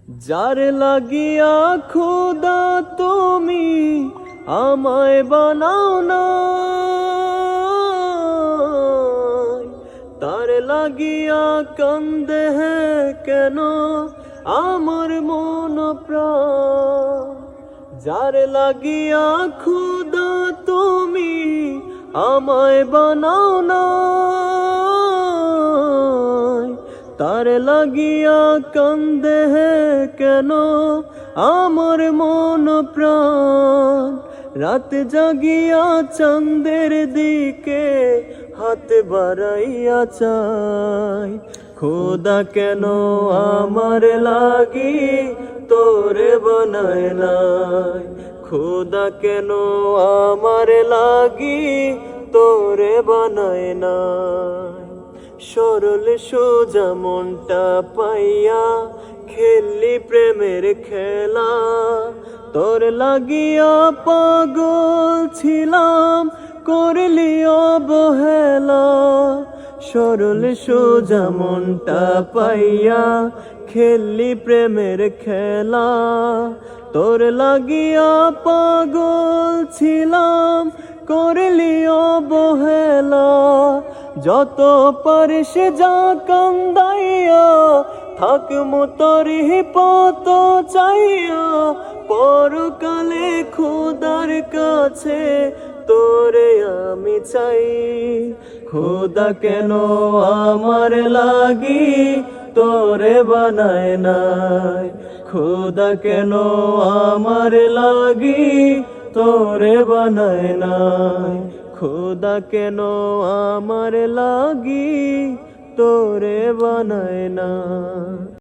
যার লাগিয়া খোদা তুমি আমায় বানাও না, তার লাগিয়া কান্দে কেন আমার মন প্রাণ। যার লাগিয়া খোদা তুমি আমায় বানাও না, তার লাগিয়া কান্দে কেন আমার মন প্রাণ। রাত জাগিয়া চাঁদের দিকে হাত বাড়াইয়া চাই, খোদা কেন আমার লাগি তোরে বানায় নাই, খোদা কেন আমার লাগি তোরে বানায় নাই। সরল সোজা মনটা পাইয়া খেললি প্রেমের খেলা, তোর লাগিয়া পাগল ছিলাম করলি অবহেলা। সরল সোজা মনটা পাইয়া খেললি প্রেমের খেলা, তোর লাগিয়া পাগল ছিলাম করলি অবহেলা। যত পারিস যা কান্দাইয়া থাকমু তোরই পত চাইয়া, পরকালে খোদার কাছে তোরে আমি চাই। খোদা কেন আমার লাগি তোরে বানায় নাই, খোদা কেন আমার লাগি তোরে বানায় নাই, খোদা কেন আমার লাগি তোরে বানায় না।